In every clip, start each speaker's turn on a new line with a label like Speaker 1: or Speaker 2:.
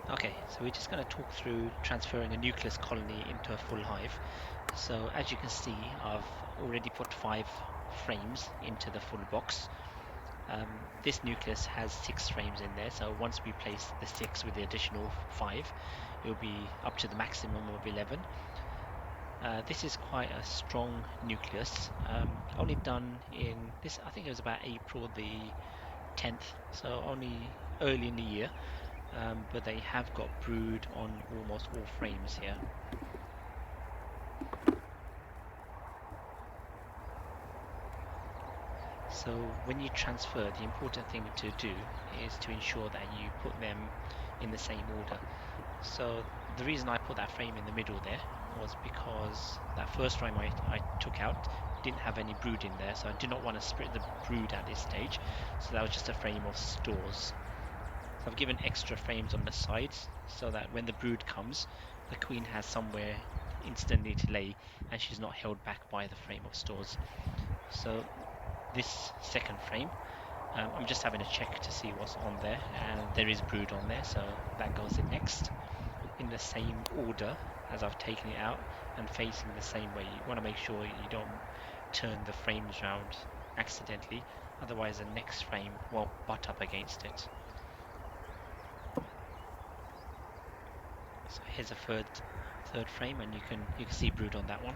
Speaker 1: Okay, so we're just going to talk through transferring a nucleus colony into a full hive. So as you can see, I've already put 5 frames into the full box. This nucleus has 6 frames in there, so once we place the 6 with the additional 5, it will be up to the maximum of 11. This is quite a strong nucleus, only done in this, I think it was about April the 10th, so only early in the year. But they have got brood on almost all frames here. So when you transfer, the important thing to do is to ensure that you put them in the same order. So the reason I put that frame in the middle there was because that first frame I took out didn't have any brood in there, so I did not want to split the brood at this stage. So that was just a frame of stores. So I've given extra frames on the sides so that when the brood comes, the queen has somewhere instantly to lay and she's not held back by the frame of stores. So this second frame, I'm just having a check to see what's on there, and there is brood on there, so that goes in next in the same order as I've taken it out and facing the same way. You want to make sure you don't turn the frames round accidentally, otherwise the next frame won't butt up against it. So here's a third frame, and you can see brood on that one.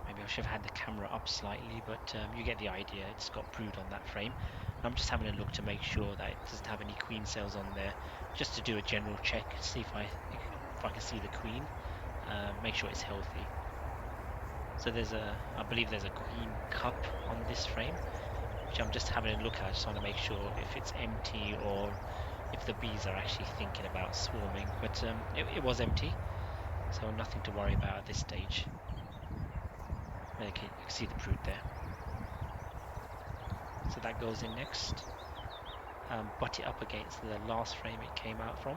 Speaker 1: Maybe I should have had the camera up slightly, but you get the idea. It's got brood on that frame. I'm just having a look to make sure that it doesn't have any queen cells on there, just to do a general check, see if I can see the queen, make sure it's healthy. So I believe there's a queen cup on this frame, which I'm just having a look at. I just want to make sure if it's empty or if the bees are actually thinking about swarming. But it was empty, so nothing to worry about at this stage. Okay, you can see the brood there. So that goes in next. Butt it up against the last frame it came out from.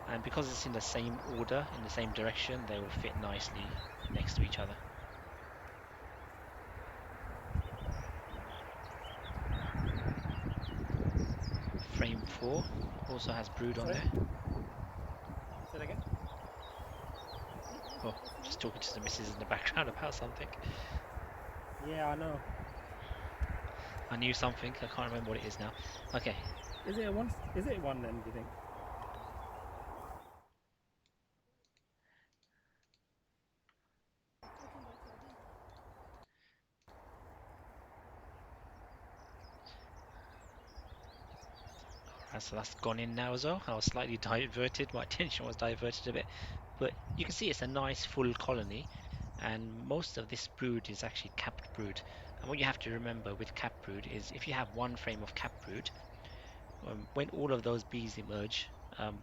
Speaker 1: And because it's in the same order, in the same direction, they will fit nicely next to each other. Frame 4 also has brood on
Speaker 2: Sorry?
Speaker 1: there.
Speaker 2: Say that again?
Speaker 1: Oh, just talking to the missus in the background about something.
Speaker 2: Yeah, I know.
Speaker 1: I knew something, I can't remember what it is now. Okay,
Speaker 2: Is it a one? Is it one then? Do you think?
Speaker 1: alright, so that's gone in now as well. I was slightly diverted, my attention was diverted a bit. But you can see it's a nice full colony, and most of this brood is actually capped brood. And what you have to remember with capped brood is if you have one frame of capped brood, when all of those bees emerge,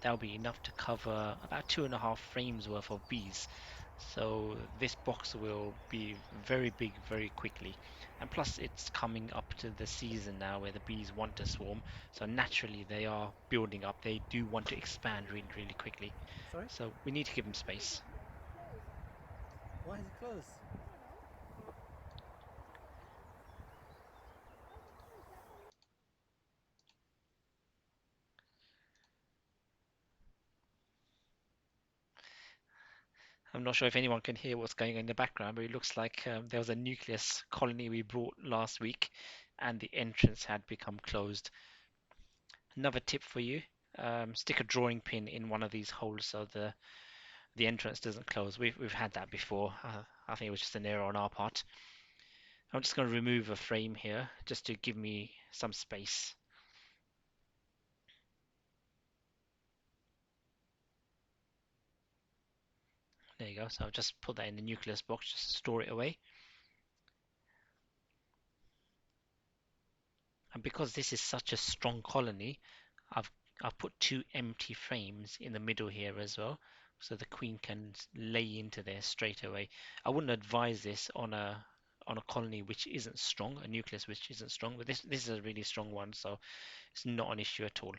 Speaker 1: that'll be enough to cover about 2.5 frames worth of bees. So this box will be very big very quickly. And plus it's coming up to the season now where the bees want to swarm. So naturally they are building up. They do want to expand really, really quickly.
Speaker 2: Sorry?
Speaker 1: So we need to give them space.
Speaker 2: Why is it closed?
Speaker 1: I'm not sure if anyone can hear what's going on in the background, but it looks like there was a nucleus colony we brought last week and the entrance had become closed. Another tip for you, stick a drawing pin in one of these holes so the entrance doesn't close. We've had that before. I think it was just an error on our part. I'm just going to remove a frame here just to give me some space. There you go. So I'll just put that in the nucleus box, just store it away. And because this is such a strong colony, I've I've put 2 empty frames in the middle here as well, so the queen can lay into there straight away. I wouldn't advise this on a colony which isn't strong, a nucleus which isn't strong, but this is a really strong one, so it's not an issue at all.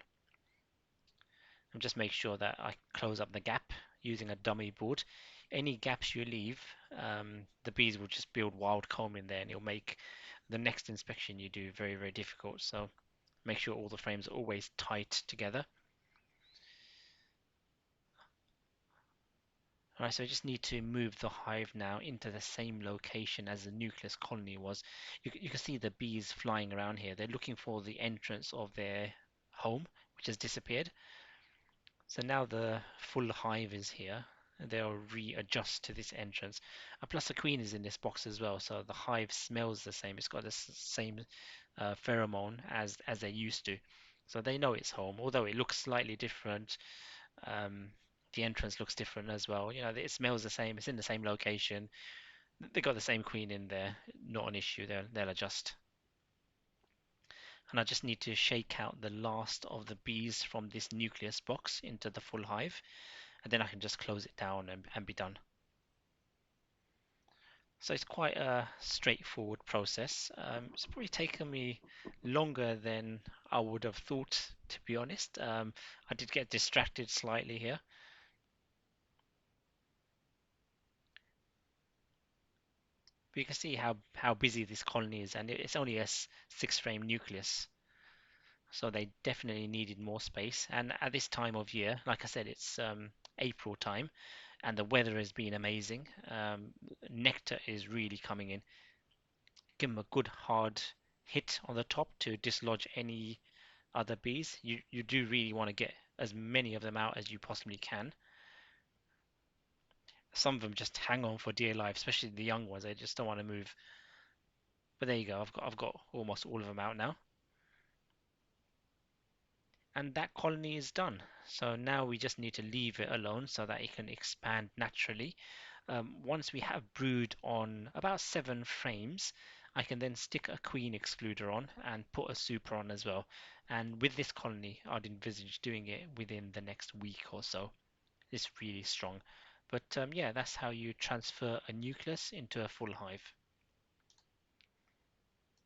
Speaker 1: And just make sure that I close up the gap using a dummy board. Any gaps you leave, the bees will just build wild comb in there, and it'll make the next inspection you do very, very difficult. So Make sure all the frames are always tight together. Alright, so I just need to move the hive now into the same location as the nucleus colony was. You can see the bees flying around here. They're looking for the entrance of their home, which has disappeared. So now the full hive is here. They'll readjust to this entrance. And plus the queen is in this box as well, so the hive smells the same. It's got the same pheromone as they used to. So they know it's home, although it looks slightly different. Um, the entrance looks different as well. You know, it smells the same. It's in the same location. They got the same queen in there. Not an issue. They'll adjust. And I just need to shake out the last of the bees from this nucleus box into the full hive, and then I can just close it down and be done. So it's quite a straightforward process. It's probably taken me longer than I would have thought, to be honest. I did get distracted slightly here. But you can see how busy this colony is, and it's only a 6-frame nucleus. So they definitely needed more space. And at this time of year, like I said, it's April time, and the weather has been amazing. Nectar is really coming in. Give them a good hard hit on the top to dislodge any other bees. You do really want to get as many of them out as you possibly can. Some of them just hang on for dear life, especially the young ones. They just don't want to move. But there you go. I've got almost all of them out now. And that colony is done. So now we just need to leave it alone so that it can expand naturally. Once we have brood on about 7 frames, I can then stick a queen excluder on and put a super on as well. And with this colony, I'd envisage doing it within the next week or so. It's really strong. But yeah, that's how you transfer a nucleus into a full hive.